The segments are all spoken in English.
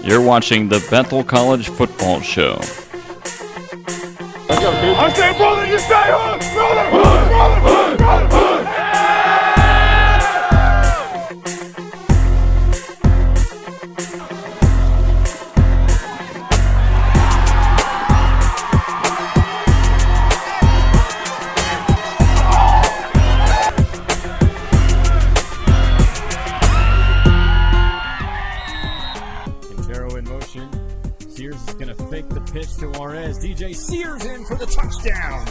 You're watching the Bethel College Football Show. I say, brother, you stay hood! Brother, hood, brother, hood, brother, hood! Sears is going to fake the pitch to Juarez. DJ Sears in for the touchdown.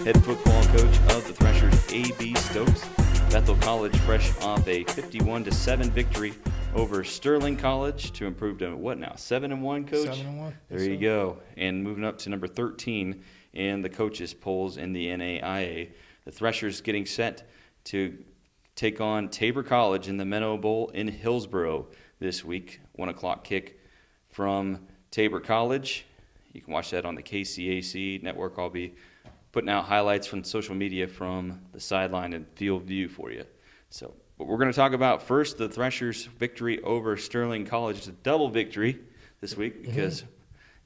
Head football coach of the Threshers, A.B. Stokes. Bethel College fresh off a 51-7 victory over Sterling College to improve to what now? 7-1, coach? 7-1. There you go. And moving up to number 13 in the coaches polls in the NAIA. The Threshers getting set to take on Tabor College in the Menno Bowl in Hillsboro this week. 1 o'clock kick from Tabor College. You can watch that on the KCAC network. I'll be putting out highlights from social media from the sideline and field view for you. So, but we're going to talk about first the Threshers' victory over Sterling College. It's a double victory this week because you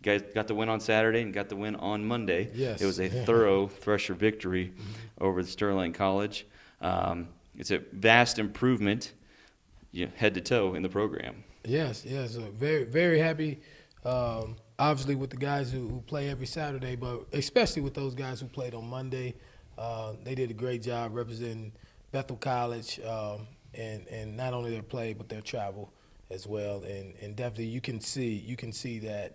guys got the win on Saturday and got the win on Monday. Yes. It was a thorough Thresher victory over the Sterling College. It's a vast improvement, head to toe in the program. Yes. Very, very happy. Obviously with the guys who play every Saturday, but especially with those guys who played on Monday. They did a great job representing Bethel College and not only their play but their travel as well. And definitely you can see that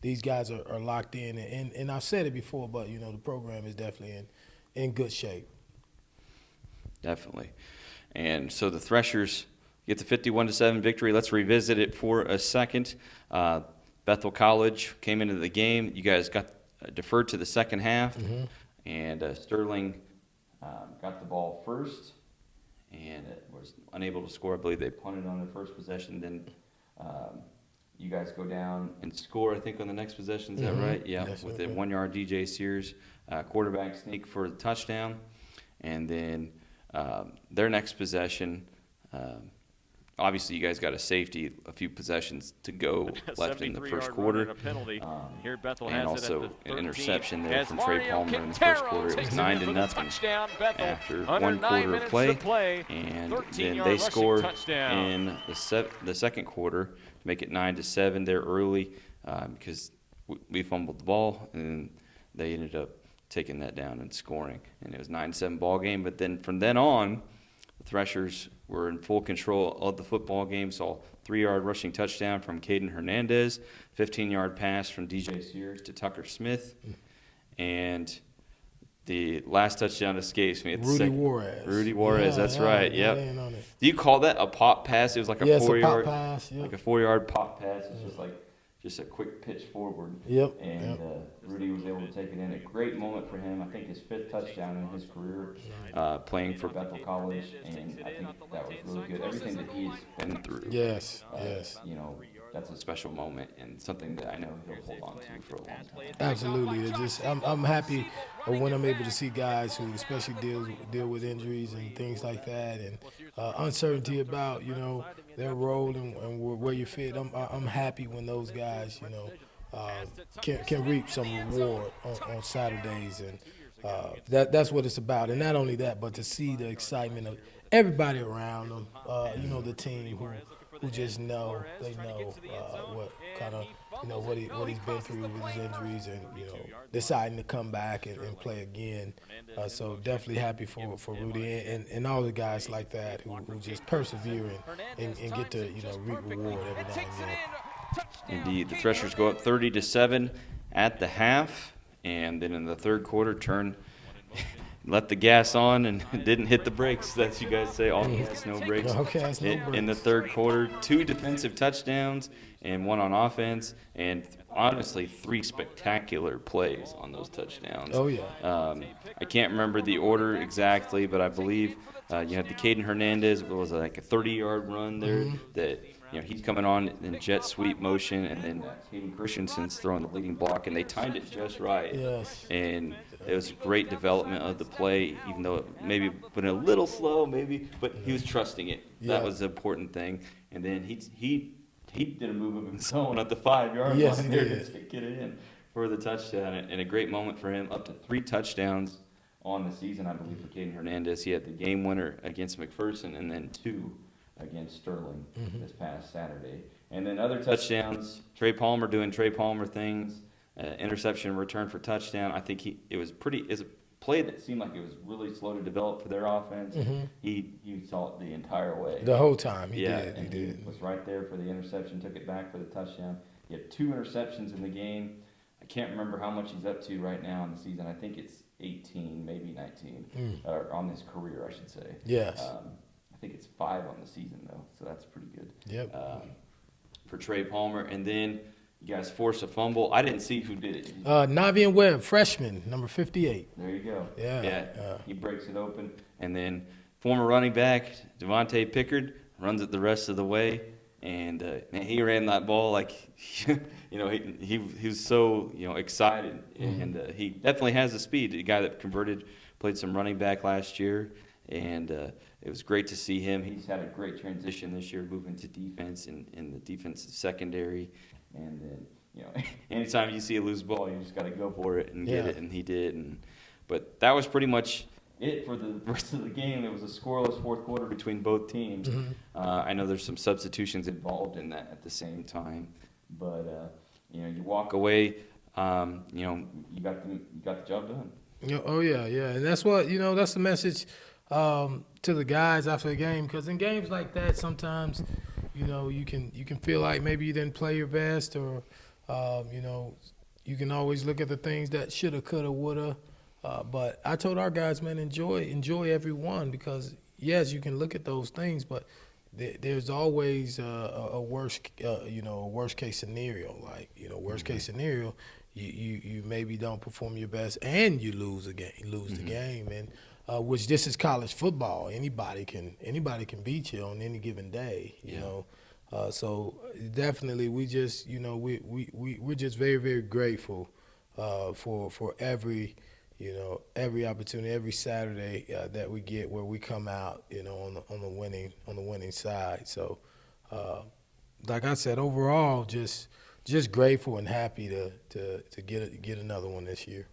these guys are locked in. And I've said it before, but the program is definitely in good shape. Definitely. And so the Threshers get the 51-7 victory. Let's revisit it for a second. Bethel College came into the game. You guys got deferred to the second half, and Sterling got the ball first and was unable to score. I believe they punted on their first possession. Then you guys go down and score, I think, on the next possession. Is that right? Yeah, yes, with a 1-yard DJ Sears quarterback sneak for the touchdown. And then their next possession, obviously, you guys got a safety, a few possessions to go left in the first quarter. And also an interception there from Trey Palmer in the first quarter. It was 9-0 after one quarter of play. And then they score in the second quarter to make it 9-7 there early because we fumbled the ball, and they ended up taking that down and scoring. And it was 9-7 ball game. But then from then on, the Threshers were in full control of the football game. Saw 3-yard rushing touchdown from Caden Hernandez, 15-yard pass from DJ Sears to Tucker Smith, and the last touchdown escapes me. Rudy Juarez. Rudy Juarez, that's right. Yep. It. Do you call that a pop pass? It was like a 4-yard pass. Yep. like a 4-yard pop pass. It's just a quick pitch forward. Yep. And Rudy was able to take it in. A great moment for him. I think his 5th touchdown in his career playing for Bethel College, and I think that was really good. Everything that he's been through. Yes. That's a special moment and something that I know he'll hold on to for a long time. Absolutely. I'm happy when I'm able to see guys who especially deal with injuries and things like that, and uncertainty about their role and where you fit. I'm happy when those guys can reap some reward on Saturdays, and that's what it's about. And not only that, but to see the excitement of everybody around them. The team who just know what kind of what he's been through with his injuries, and deciding to come back and play again. So definitely happy for Rudy and all the guys like that who just persevere and get to reap reward every now and then. Indeed, the Threshers go up 30-7 at the half, and then in the third quarter turn let the gas on and didn't hit the brakes. That's you guys say, all gas, no brakes. No gas, no In the brakes. third quarter, 2 defensive touchdowns and 1 on offense, and honestly 3 spectacular plays on those touchdowns. Oh, yeah. I can't remember the order exactly, but I believe you had the Caden Hernandez. It was like a 30-yard run there that he's coming on in jet sweep motion, and then Hayden Christensen's throwing the leading block, and they timed it just right. Yes. And it was great development of the play, even though it maybe went a little slow, but he was trusting it. Yeah. That was the important thing. And then he did a move of his own at the 5-yard Yes, line he there did. to get it in for the touchdown, and a great moment for him. Up to 3 touchdowns on the season, I believe, for Caden Hernandez. He had the game winner against McPherson, and then 2 against Sterling this past Saturday. And then other touchdowns, Trey Palmer doing Trey Palmer things, interception, return for touchdown. I think it was a play that seemed like it was really slow to develop for their offense. He saw it the entire way. The whole time he Yeah, did. He and did. was right there for the interception, took it back for the touchdown. He had 2 interceptions in the game. I can't remember how much he's up to right now in the season. I think it's 18, maybe 19, or on his career, I should say. Yes. I think it's 5 on the season, though, so that's pretty good. Yep. For Trey Palmer. And then you guys force a fumble. I didn't see who did it. Navian Webb, freshman, number 58. There you go. Yeah. He breaks it open. And then former running back Devontae Pickard runs it the rest of the way. And man, he ran that ball like, he was so excited. And he definitely has the speed. The guy that played some running back last year. And it was great to see him. He's had a great transition this year, moving to defense in the defensive secondary. And then, anytime you see a loose ball, you just got to go for it and get it, and he did. But that was pretty much it for the rest of the game. It was a scoreless fourth quarter between both teams. I know there's some substitutions involved in that at the same time, but you walk away, you got the job done. Oh yeah, and that's what that's the message to the guys after the game, because in games like that sometimes you can feel like maybe you didn't play your best, or you can always look at the things that shoulda, coulda, woulda. But I told our guys, man, enjoy every one, because yes, you can look at those things, but there's always a worst case scenario. Like worst case scenario, you maybe don't perform your best and you lose the game, and which this is college football. Anybody can beat you on any given day. You know. So definitely, we just we're just very, very grateful for every opportunity, every Saturday that we get where we come out on the winning side. So like I said, overall just grateful and happy to get another one this year.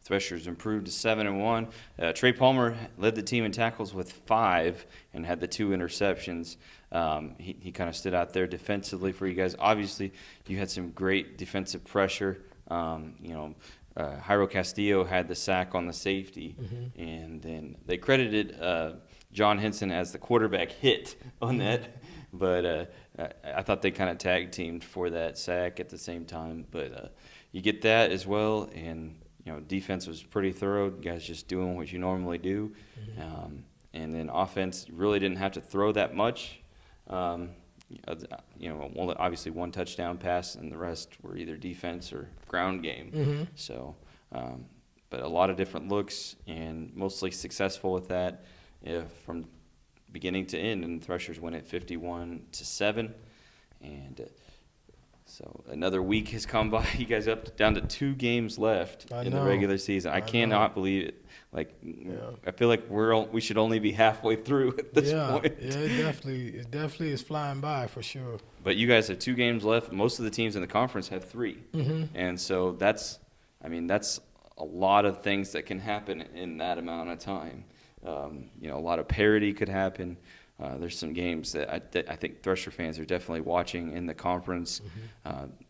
Thresher's improved to 7-1. Trey Palmer led the team in tackles with 5 and had the 2 interceptions. He kind of stood out there defensively for you guys. Obviously, you had some great defensive pressure. Jairo Castillo had the sack on the safety, and then they credited John Henson as the quarterback hit on that. But I thought they kind of tag teamed for that sack at the same time. But you get that as well, and defense was pretty thorough. You guys just doing what you normally do. And then offense really didn't have to throw that much. Obviously 1 touchdown pass, and the rest were either defense or ground game. So, but a lot of different looks, and mostly successful with that from beginning to end. And Threshers win at 51-7, and so another week has come by. You guys down to 2 games left in the regular season. I cannot believe it. I feel like we should only be halfway through at this point. Yeah, it definitely is flying by for sure. But you guys have 2 games left. Most of the teams in the conference have 3, and so that's a lot of things that can happen in that amount of time. A lot of parity could happen. There's some games that I think Thresher fans are definitely watching in the conference,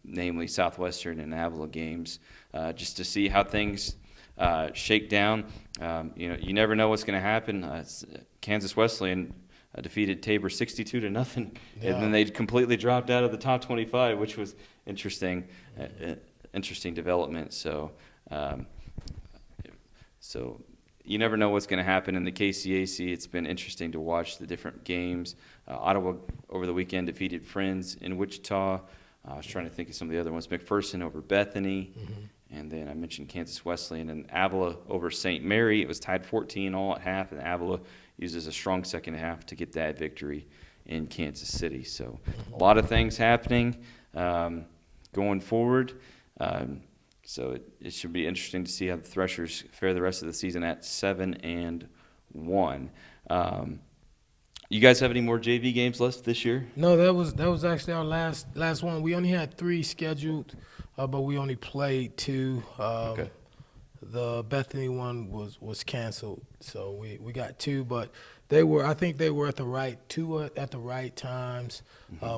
namely Southwestern and Avila games, just to see how things shake down. You never know what's going to happen. Kansas Wesleyan defeated Tabor 62-0, and then they completely dropped out of the top 25, which was interesting development. So you never know what's going to happen in the KCAC. It's been interesting to watch the different games. Ottawa over the weekend defeated Friends in Wichita. I was trying to think of some of the other ones. McPherson over Bethany. And then I mentioned Kansas Wesleyan and Avila over St. Mary. It was tied 14 all at half, and Avila uses a strong second half to get that victory in Kansas City. So a lot of things happening going forward. So it should be interesting to see how the Threshers fare the rest of the season at 7-1. You guys have any more JV games left this year? No, that was actually our last one. We only had 3 scheduled, but we only played 2. Okay. The Bethany one was canceled, so we got 2, but I think they were at the right times.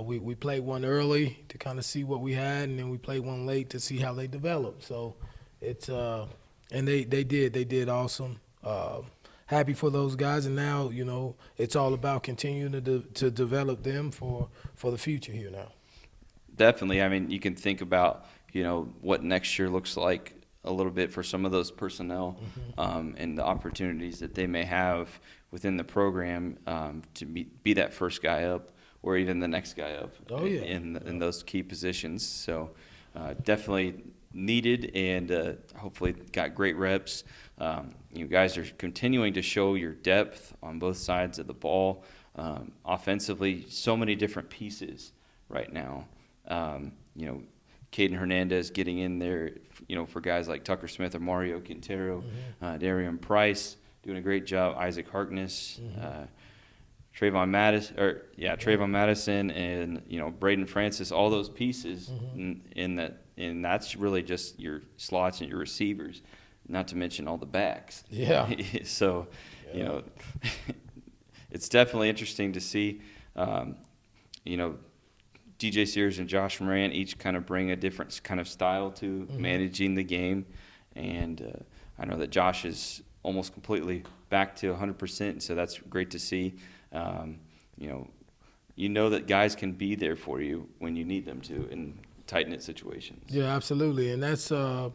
We played one early to kind of see what we had, and then we played one late to see how they developed. So it's and they did awesome. Happy for those guys, and now it's all about continuing to develop them for the future here now. Definitely. I mean, you can think about what next year looks like a little bit for some of those personnel and the opportunities that they may have within the program to be that first guy up or even the next guy up in those key positions. So definitely needed and hopefully got great reps. You guys are continuing to show your depth on both sides of the ball. Offensively, so many different pieces right now. Caden Hernandez getting in there, for guys like Tucker Smith or Mario Quintero, Darian Price doing a great job, Isaac Harkness, Trayvon Madison, and Braden Francis. All those pieces and that's really just your slots and your receivers, not to mention all the backs. Yeah. So, it's definitely interesting to see. DJ Sears and Josh Moran each kind of bring a different kind of style to managing the game. And I know that Josh is almost completely back to 100%, so that's great to see. That guys can be there for you when you need them to in tight-knit situations. Yeah, absolutely. And that's the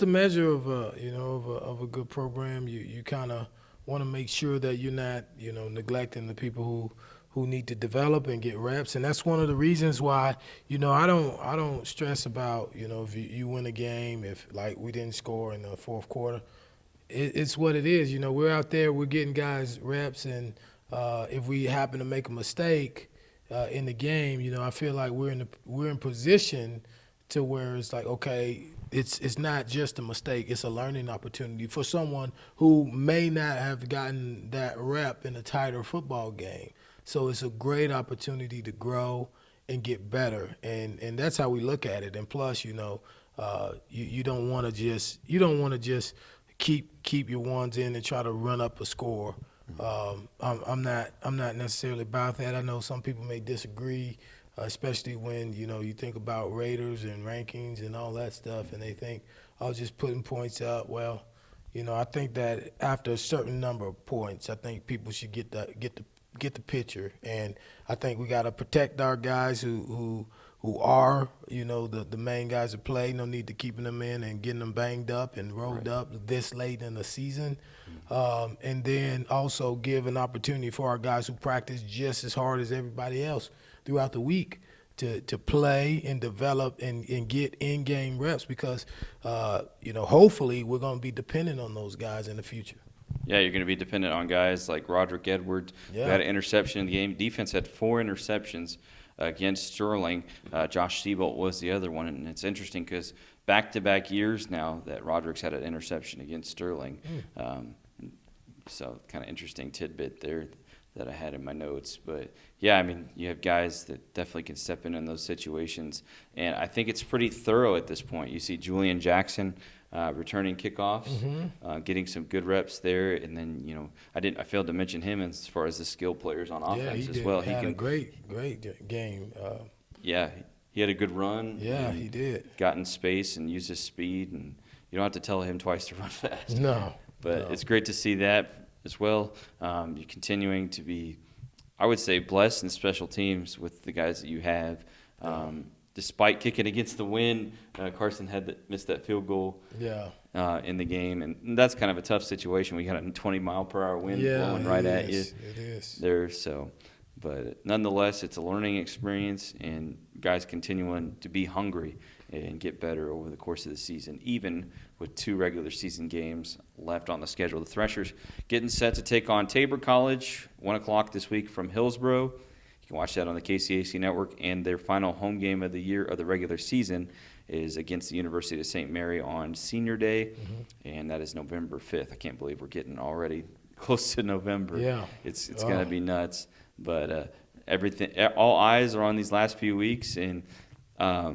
measure of a good program. You kind of want to make sure that you're not, neglecting the people who need to develop and get reps. And that's one of the reasons why, I don't stress about, if you win a game, if like we didn't score in the fourth quarter. It's what it is. We're out there, we're getting guys reps, and if we happen to make a mistake in the game, I feel like we're in position to where it's like, okay, it's not just a mistake, it's a learning opportunity for someone who may not have gotten that rep in a tighter football game. So it's a great opportunity to grow and get better, and that's how we look at it. And plus, you don't want to just keep your ones in and try to run up a score. I'm not necessarily about that. I know some people may disagree, especially when you think about Raiders and rankings and all that stuff, and they think, "Oh, just putting points up." Well, I think that after a certain number of points, I think people should get the picture, and I think we got to protect our guys who are the main guys that play. No need to keeping them in and getting them banged up and rolled up this late in the season, and then also give an opportunity for our guys who practice just as hard as everybody else throughout the week to play and develop and get in-game reps, because hopefully we're going to be dependent on those guys in the future. Yeah, you're going to be dependent on guys like Roderick Edwards, who had an interception in the game. Defense had 4 interceptions against Sterling. Josh Siebold was the other one. And it's interesting because back-to-back years now that Roderick's had an interception against Sterling. So kind of interesting tidbit there that I had in my notes. But, yeah, I mean, you have guys that definitely can step in those situations. And I think it's pretty thorough at this point. You see Julian Jackson returning kickoffs, getting some good reps there, and then I failed to mention him as far as the skill players on offense as well. He had a great game. He had a good run. Yeah, he did. Got in space and used his speed, and you don't have to tell him twice to run fast. No, but it's great to see that as well. You're continuing to be, I would say, blessed in special teams with the guys that you have. despite kicking against the wind, Carson missed that field goal in the game. And that's kind of a tough situation. We got a 20-mile-per-hour wind blowing right at you. It is. There, so. But nonetheless, it's a learning experience, and guys continuing to be hungry and get better over the course of the season, even with 2 regular season games left on the schedule. The Threshers getting set to take on Tabor College, 1 o'clock this week from Hillsboro. You can watch that on the KCAC network, and their final home game of the year of the regular season is against the University of St. Mary on Senior Day, and that is November 5th. I can't believe we're getting already close to November. Yeah. It's going to be nuts. But all eyes are on these last few weeks, and I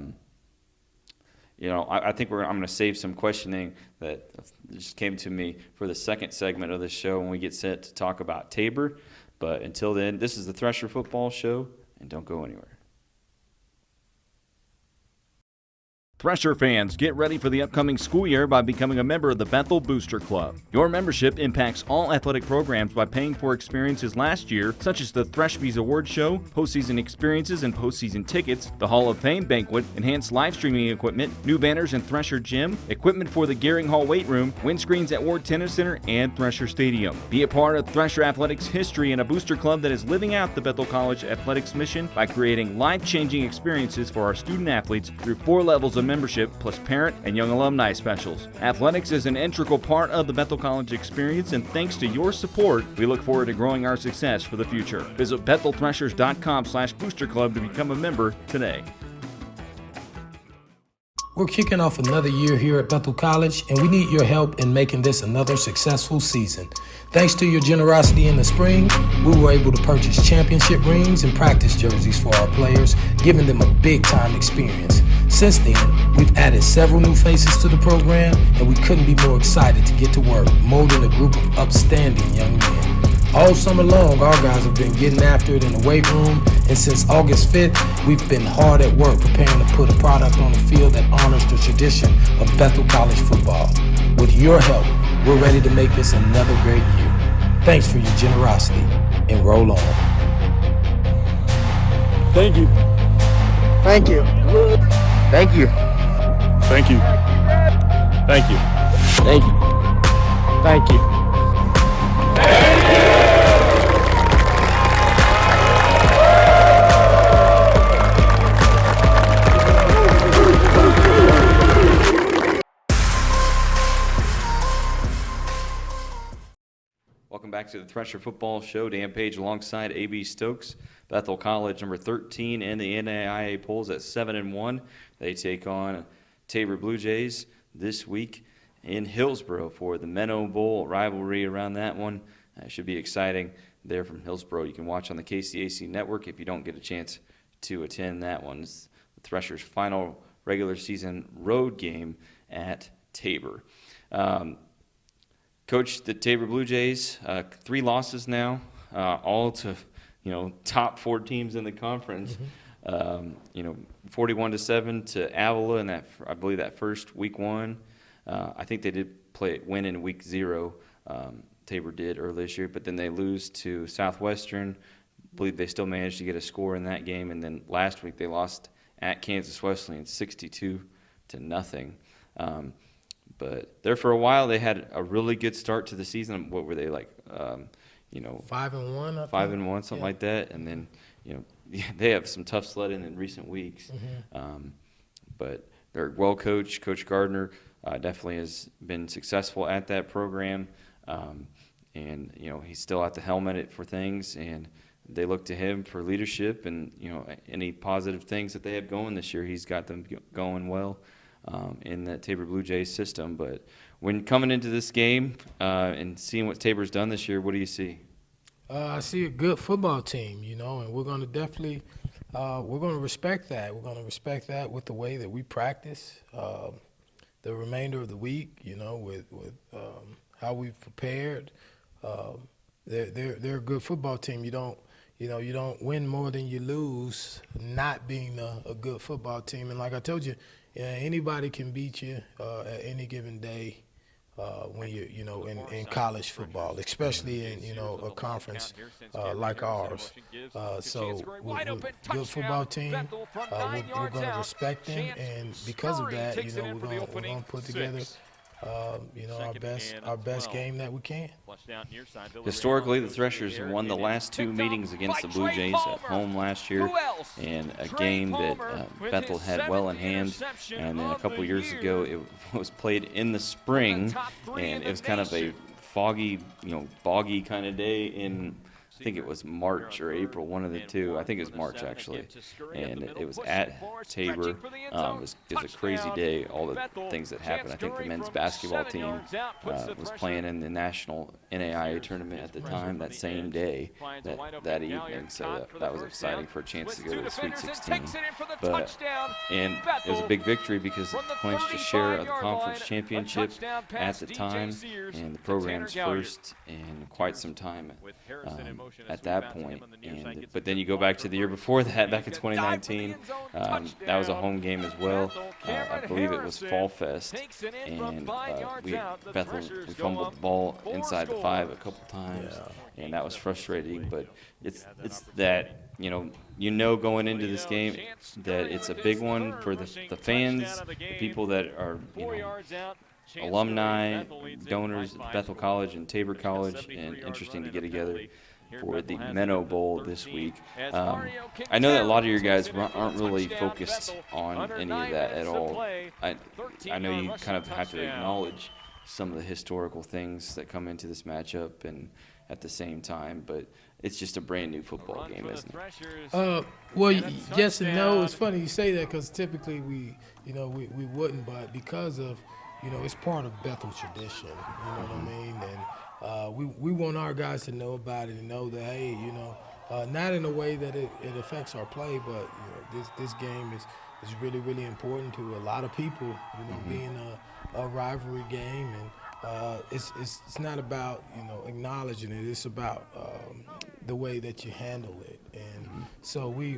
think I'm going to save some questioning that just came to me for the second segment of the show when we get set to talk about Tabor. But until then, this is the Thresher Football Show, and don't go anywhere. Thresher fans, get ready for the upcoming school year by becoming a member of the Bethel Booster Club. Your membership impacts all athletic programs by paying for experiences last year, such as the Threshbees Award Show, postseason experiences and postseason tickets, the Hall of Fame banquet, enhanced live streaming equipment, new banners in Thresher Gym, equipment for the Gearing Hall weight room, windscreens at Ward Tennis Center, and Thresher Stadium. Be a part of Thresher Athletics history and a booster club that is living out the Bethel College athletics mission by creating life-changing experiences for our student athletes through 4 levels of membership plus parent and young alumni specials. Athletics is an integral part of the Bethel College experience, and thanks to your support, we look forward to growing our success for the future. Visit BethelThreshers.com/booster club to become a member today. We're kicking off another year here at Bethel College, and we need your help in making this another successful season. Thanks to your generosity in the spring, we were able to purchase championship rings and practice jerseys for our players, giving them a big-time experience. Since then, we've added several new faces to the program, and we couldn't be more excited to get to work molding a group of upstanding young men. All summer long, our guys have been getting after it in the weight room, and since August 5th, we've been hard at work preparing to put a product on the field that honors the tradition of Bethel College football. With your help, we're ready to make this another great year. Thanks for your generosity, and roll on. Thank you. Thank you. Thank you. Thank you. Thank you. Thank you. Thank you. Welcome back to the Thresher Football Show. Dan Page alongside A.B. Stokes. Bethel College, number 13 in the NAIA polls at 7-1. They take on Tabor Blue Jays this week in Hillsboro for the Menno Bowl rivalry around that one. It should be exciting there from Hillsboro. You can watch on the KCAC network if you don't get a chance to attend that one. It's the Threshers' final regular season road game at Tabor. Coach, the Tabor Blue Jays, 3 losses now, all to top 4 teams in the conference. 41-7 to Avila in that, I believe, that first week 1. I think they did win in week 0. Tabor did earlier this year, but then they lose to Southwestern. I believe they still managed to get a score in that game, and then last week they lost at Kansas Wesleyan 62-0. But there for a while they had a really good start to the season. What were they like? 5-1. 5-1, something like that, and then they have some tough sledding in recent weeks. But they're well coached. Coach Gardner definitely has been successful at that program, and he's still at the helmet for things, and they look to him for leadership and any positive things that they have going this year. He's got them going well in that Tabor Blue Jays system. But when coming into this game and seeing what Tabor's done this year, what do you see? I see a good football team, and we're going to definitely we're going to respect that. We're going to respect that with the way that we practice the remainder of the week, with how we've prepared. They're a good football team. You don't win more than you lose not being a good football team. And like I told you, anybody can beat you at any given day when in college football, especially in a conference like ours. So we're good football team. We're going to respect them, and because of that, we're going to put together our best game that we can. Historically, the Threshers won the last two meetings against the Blue Jays at home last year, and a game that Bethel had well in hand. And then a couple years ago, it was played in the spring, and it was kind of a foggy, boggy kind of day in, I think it was March or April, one of the two. I think it was March, actually. And it was at Tabor. It was a crazy day, all the things that happened. I think the men's basketball team was playing in the national NAIA tournament at the time that same day, that evening. So that was exciting for a chance to go to the Sweet 16. And it was a big victory because it clinched a share of the conference championship at the time, and the program's first in quite some time. At that point, but then you go back to the year before that, back in 2019, that was a home game as well. I believe it was Fall Fest, and Bethel we fumbled the ball inside the 5 a couple times, and that was frustrating. But it's that going into this game that it's a big one for the fans, the people that are alumni, donors at Bethel College and Tabor College, and interesting to get together for the Menno Bowl this week. I know that a lot of your guys aren't really focused on any of that at all. I know you kind of have to acknowledge some of the historical things that come into this matchup and at the same time, but it's just a brand new football game, isn't it? Well, yes and no. It's funny you say that because typically we wouldn't, but because of it's part of Bethel tradition. You know what I mean? And we want our guys to know about it and know that, hey, not in a way that it affects our play, but this game is really, really important to a lot of people. Being a rivalry game, and it's not about acknowledging it. It's about the way that you handle it. And so we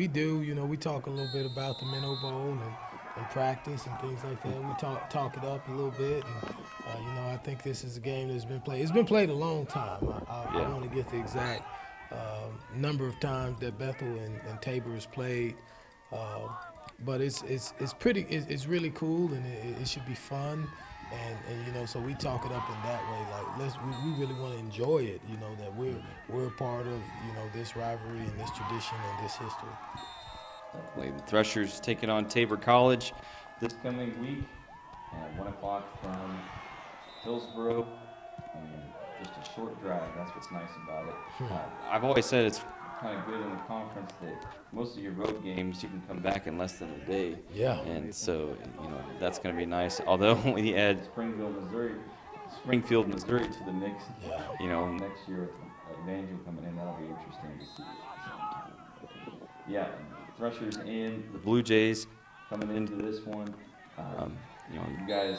do. We talk a little bit about the Menno Bowl and practice and things like that. We talk it up a little bit, and I think this is a game that's been played. It's been played a long time. I want to get the exact number of times that Bethel and Tabor has played, but it's really cool, and it should be fun, and so we talk it up in that way. Like we really want to enjoy it. That we're a part of this rivalry and this tradition and this history. The Threshers taking on Tabor College this coming week at 1 o'clock from Hillsboro, and just a short drive. That's what's nice about it. I've always said it's kind of good in the conference that most of your road games you can come back in less than a day. Yeah. And so that's going to be nice. Although we add Springfield, Missouri to the mix, next year with Evangel coming in, that'll be interesting to see. Yeah. Threshers and the Blue Jays coming into this one. You guys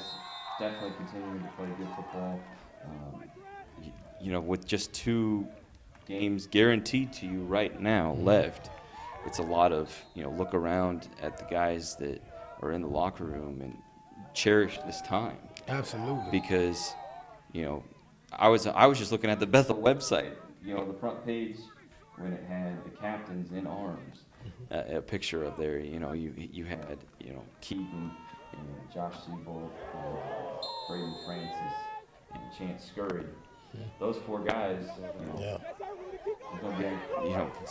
definitely continuing to play good football. With just 2 games guaranteed to you right now left, it's a lot of look around at the guys that are in the locker room and cherish this time. Absolutely. Because I was just looking at the Bethel website. The front page when it had the captains in arms. A picture of there, you had, Keaton and Josh Siebold, Braden Francis, and Chance Scurry. Those 4 guys,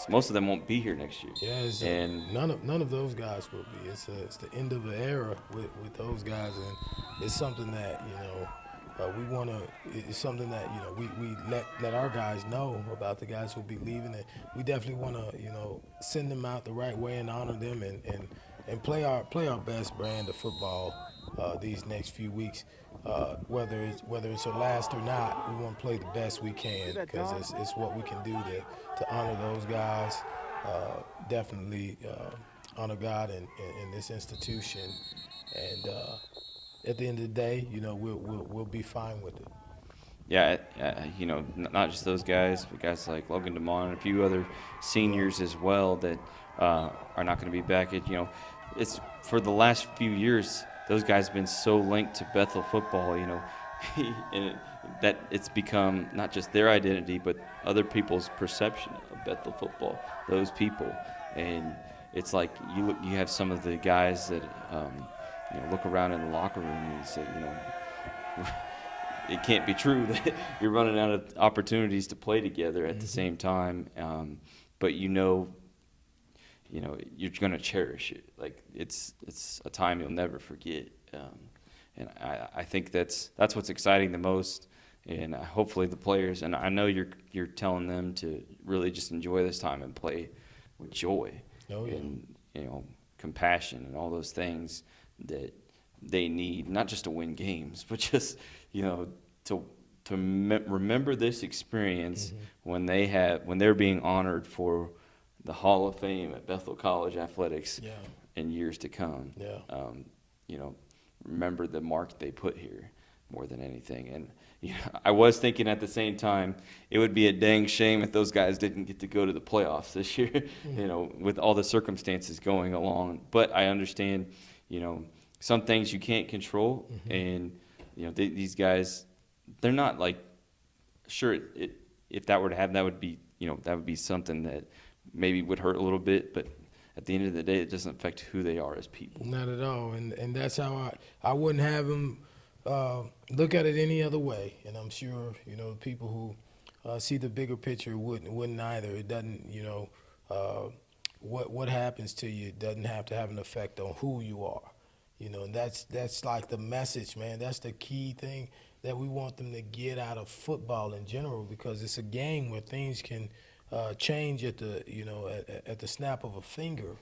most of them won't be here next year. Yeah, and none of those guys will be. It's the end of an era with those guys, and it's something that we want to. It's something that we let our guys know about the guys who'll be leaving, and we definitely want to send them out the right way and honor them and play our best brand of football these next few weeks. Whether it's our last or not, we want to play the best we can because it's what we can do to honor those guys. Definitely honor God and this institution, and at the end of the day, we'll be fine with it. Yeah, not just those guys, but guys like Logan DeMond and a few other seniors as well that are not going to be back. It's for the last few years, those guys have been so linked to Bethel football. that it's become not just their identity, but other people's perception of Bethel football. Those people, and it's like you have some of the guys that look around in the locker room and say, it can't be true that you're running out of opportunities to play together at the same time. But you're going to cherish it. Like it's a time you'll never forget. And I think that's what's exciting the most. And hopefully the players, and I know you're telling them to really just enjoy this time and play with joy and compassion and all those things that they need, not just to win games, but just to remember this experience when they're being honored for the Hall of Fame at Bethel College Athletics in years to come. Remember the mark they put here more than anything. And I was thinking at the same time, it would be a dang shame if those guys didn't get to go to the playoffs this year, with all the circumstances going along. But I understand, some things you can't control, and these guys, they're not like, sure, if that were to happen, that would be something that maybe would hurt a little bit, but at the end of the day, it doesn't affect who they are as people. Not at all, and that's how I wouldn't have them look at it any other way. And I'm sure people who see the bigger picture wouldn't either. It doesn't, what happens to you doesn't have to have an effect on who you are. And that's like the message, man. That's the key thing that we want them to get out of football in general, because it's a game where things can change at the at the snap of a finger.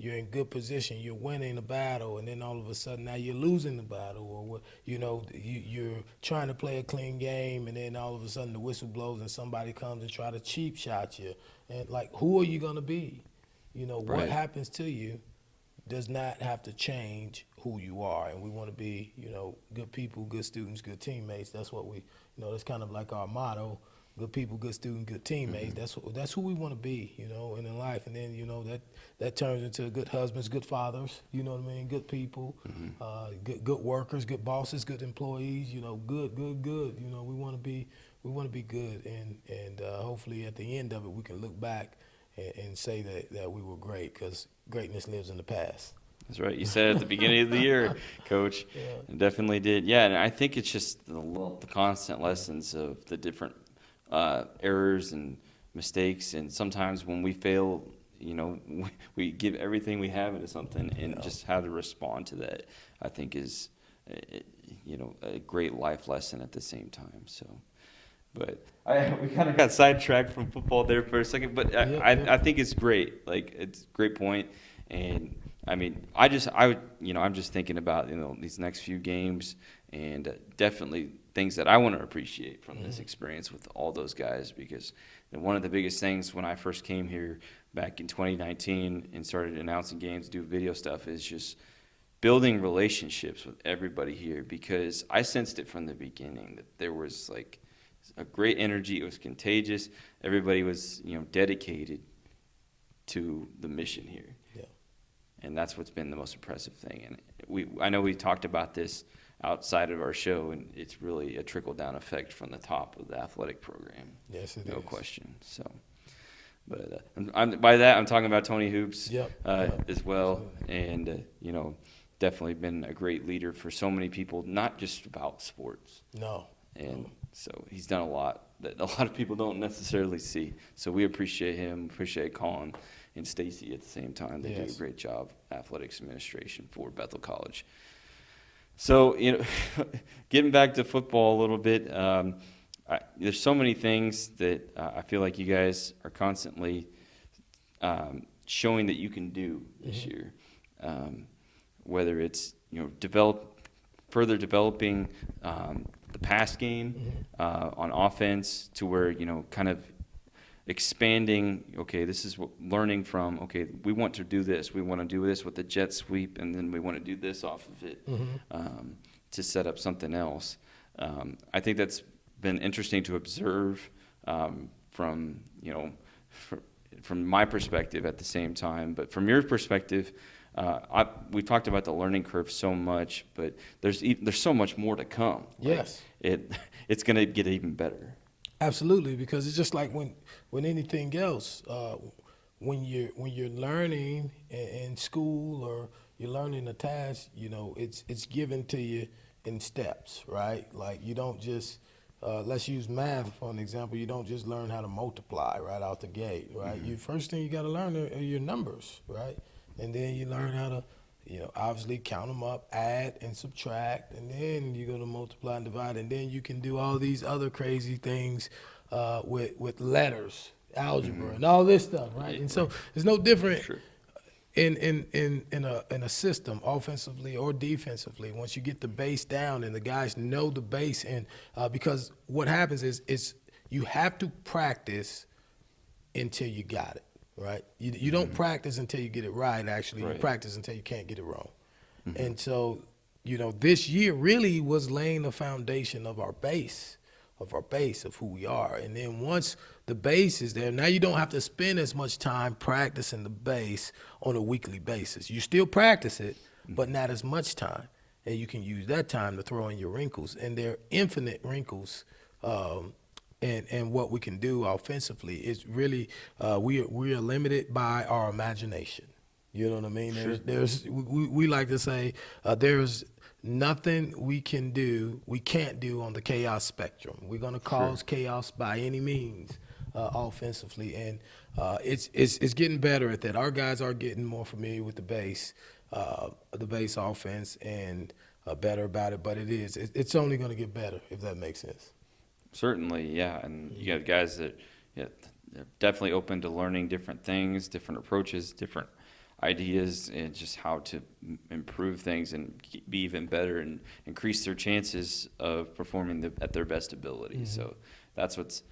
You're in good position, you're winning the battle, and then all of a sudden now you're losing the battle, or you're trying to play a clean game, and then all of a sudden the whistle blows and somebody comes and try to cheap shot you. And like, who are you gonna be? What happens to you does not have to change who you are, and we want to be good people, good students, good teammates. That's what we that's kind of like our motto. Good people, good students, good teammates. That's who we want to be, and in life. And then that turns into good husbands, good fathers. You know what I mean? Good people, good workers, good bosses, good employees. Good. We want to be good, and hopefully at the end of it we can look back and say that we were great, because greatness lives in the past. That's right. You said at the beginning of the year, Coach. Yeah. It definitely did. Yeah, and I think it's just the constant lessons of the different errors and mistakes, and sometimes when we fail, we give everything we have into something, and just how to respond to that, I think is a great life lesson at the same time. So, but we kind of got sidetracked from football there for a second, but I think it's great. Like, it's a great point. And I mean, I'm just thinking about these next few games, and definitely things that I want to appreciate from this experience with all those guys, because one of the biggest things when I first came here back in 2019 and started announcing games, do video stuff, is just building relationships with everybody here, because I sensed it from the beginning that there was like a great energy. It was contagious. Everybody was dedicated to the mission here. Yeah. And that's what's been the most impressive thing. And I know we talked about this outside of our show, and it's really a trickle-down effect from the top of the athletic program. Yes, it is. No question. So, but by that, I'm talking about Tony Hoops as well. Absolutely. And, definitely been a great leader for so many people, not just about sports. No. And so he's done a lot that a lot of people don't necessarily see. So we appreciate him, appreciate Colin and Stacy at the same time. They do a great job, athletics administration for Bethel College. So, getting back to football a little bit, there's so many things that I feel like you guys are constantly showing that you can do this year, whether it's further developing the pass game on offense, to where kind of expanding. Okay, this is learning from. Okay, we want to do this. We want to do this with the jet sweep, and then we want to do this off of it to set up something else. I think that's been interesting to observe from my perspective at the same time. But from your perspective, we've talked about the learning curve so much, but there's so much more to come. Yes. It's going to get even better. Absolutely, because it's just like when anything else, when you're learning in school or you're learning a task, it's given to you in steps, right? Like you don't just let's use math for an example. You don't just learn how to multiply right out the gate, right? You first thing you got to learn are your numbers, right? And then you learn how to, obviously count them up, add and subtract, and then you go to multiply and divide, and then you can do all these other crazy things with letters, algebra, and all this stuff, right? And so it's no different in a system, offensively or defensively. Once you get the base down and the guys know the base, and because what happens is you have to practice until you got it. Right, you don't practice until you get it right. Actually, you practice until you can't get it wrong. And so, this year really was laying the foundation of our base, of who we are. And then once the base is there, now you don't have to spend as much time practicing the base on a weekly basis. You still practice it, but not as much time, and you can use that time to throw in your wrinkles. And they're infinite wrinkles. And what we can do offensively is really we are limited by our imagination. You know what I mean? We like to say there's nothing we can't do on the chaos spectrum. We're going to cause chaos by any means offensively, and it's getting better at that. Our guys are getting more familiar with the base offense, and better about it. But it's only going to get better, if that makes sense. Certainly, yeah. And you got guys that they're definitely open to learning different things, different approaches, different ideas, and just how to improve things and be even better and increase their chances of performing at their best ability. So that's what's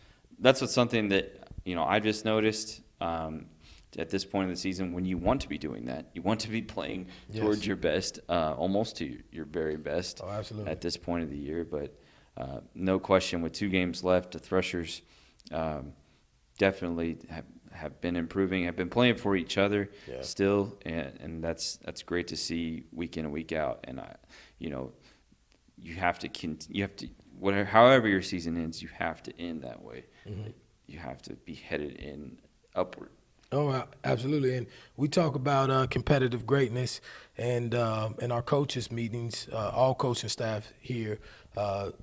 something that I just noticed at this point in the season. When you want to be doing that, you want to be playing towards your best, almost to your very best. Oh, absolutely. At this point of the year, but. No question, with 2 games left, the Threshers definitely have been improving, have been playing for each other still, and that's great to see week in and week out. And you have to however your season ends, you have to end that way. You have to be headed in upward. Oh, absolutely. And we talk about competitive greatness, and in our coaches meetings, all coaching staff here,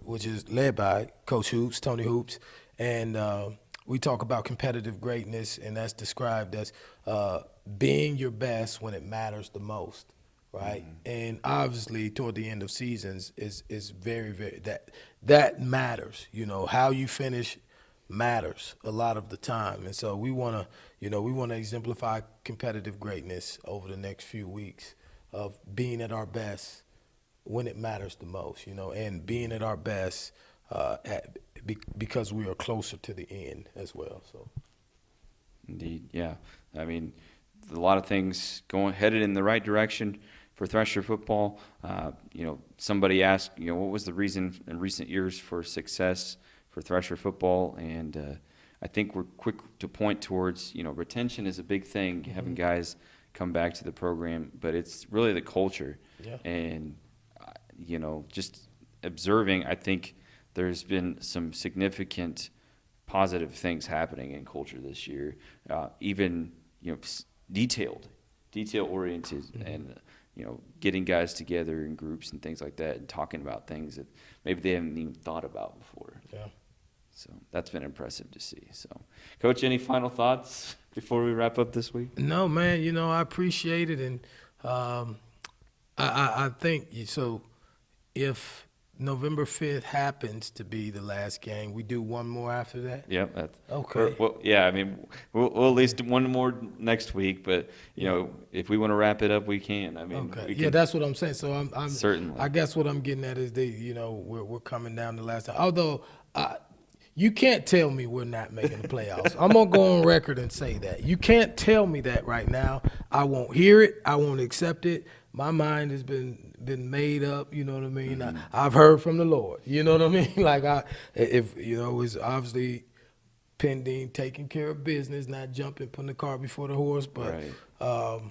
which is led by Coach Hoops, Tony Hoops, and we talk about competitive greatness, and that's described as being your best when it matters the most, right? And obviously, toward the end of seasons is very, very that matters. How you finish matters a lot of the time, and so we want to exemplify competitive greatness over the next few weeks of being at our best when it matters the most, and being at our best because we are closer to the end as well. So, indeed, yeah. I mean, a lot of things headed in the right direction for Thresher football. Somebody asked, what was the reason in recent years for success for Thresher football, and I think we're quick to point towards, retention is a big thing, having guys come back to the program, but it's really the culture. And, just observing, I think there's been some significant positive things happening in culture this year, even, detail-oriented, and, getting guys together in groups and things like that and talking about things that maybe they haven't even thought about before. So that's been impressive to see. So, Coach, any final thoughts before we wrap up this week? No, man. I appreciate it, and I think so. If November 5th happens to be the last game, we do one more after that. Yep. Okay. Well, yeah. I mean, we'll at least do one more next week, but if we want to wrap it up, we can. I mean, okay. That's what I'm saying. So I'm certainly. I guess what I'm getting at is we're coming down the last time. Although you can't tell me we're not making the playoffs. I'm gonna go on record and say that. You can't tell me that right now. I won't hear it. I won't accept it. My mind has been made up. You know what I mean? I've heard from the Lord. You know what I mean? Like it's obviously pending, taking care of business, not jumping, putting the cart before the horse. But right.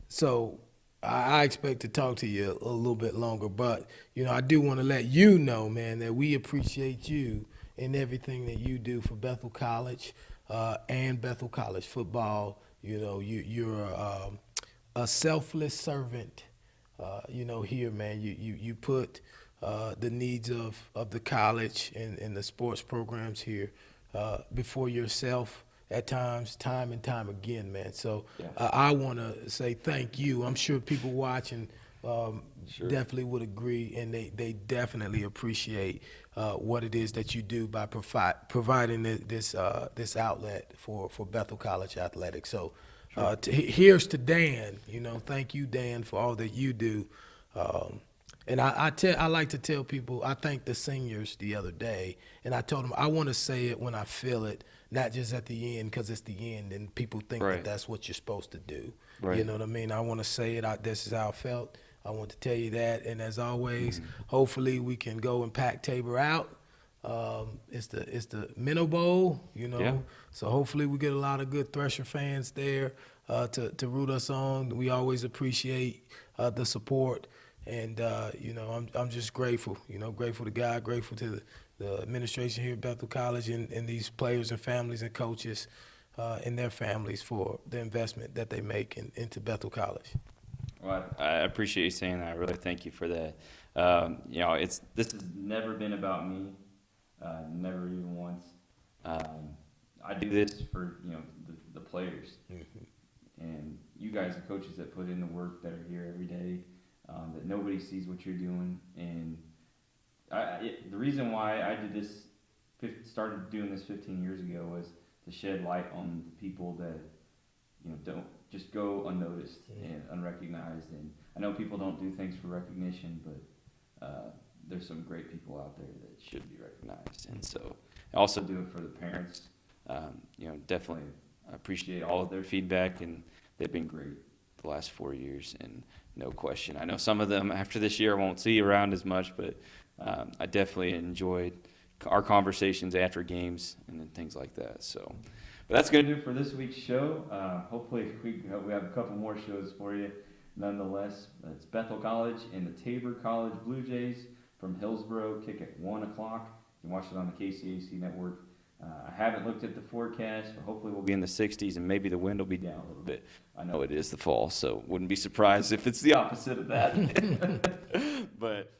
So I expect to talk to you a little bit longer, but I do want to let you know, man, that we appreciate you and everything that you do for Bethel College and Bethel College football. You're a selfless servant. Here, man, you put the needs of the college and the sports programs here before yourself at times, time and time again, man. So I want to say thank you. I'm sure people watching definitely would agree, and they definitely appreciate what it is that you do by providing this outlet for Bethel College athletics. So here's to Dan. Thank you, Dan, for all that you do. And I like to tell people, I thanked the seniors the other day, and I told them I want to say it when I feel it, not just at the end, because it's the end and people think that that's what you're supposed to do. Right. You know what I mean? I want to say it. This is how I felt. I want to tell you that. And as always, hopefully we can go and pack Tabor out. It's the Minnow Bowl, So hopefully we get a lot of good Thresher fans there to root us on. We always appreciate the support. And, I'm just grateful, grateful to God, grateful to the administration here at Bethel College and these players and families and coaches and their families for the investment that they make into Bethel College. Well, I appreciate you saying that. I really thank you for that. This has never been about me, never even once. I do this for, the players. Mm-hmm. And you guys are coaches that put in the work that are here every day. That nobody sees what you're doing, and the reason why I did this, started doing this 15 years ago, was to shed light on the people that don't just go unnoticed and unrecognized. And I know people don't do things for recognition, but there's some great people out there that should be recognized. And so I also do it for the parents. Definitely appreciate all of their feedback, and they've been great the last 4 years, and no question. I know some of them after this year I won't see around as much, but I definitely enjoyed our conversations after games and things like that. So, but that's going to do it for this week's show. Hopefully we have a couple more shows for you. Nonetheless, it's Bethel College and the Tabor College Blue Jays from Hillsboro kick at 1 o'clock. You can watch it on the KCAC network. I haven't looked at the forecast, but hopefully we'll be in the 60s, and maybe the wind will be down a little bit. I know it is the fall, so wouldn't be surprised if it's the opposite of that. But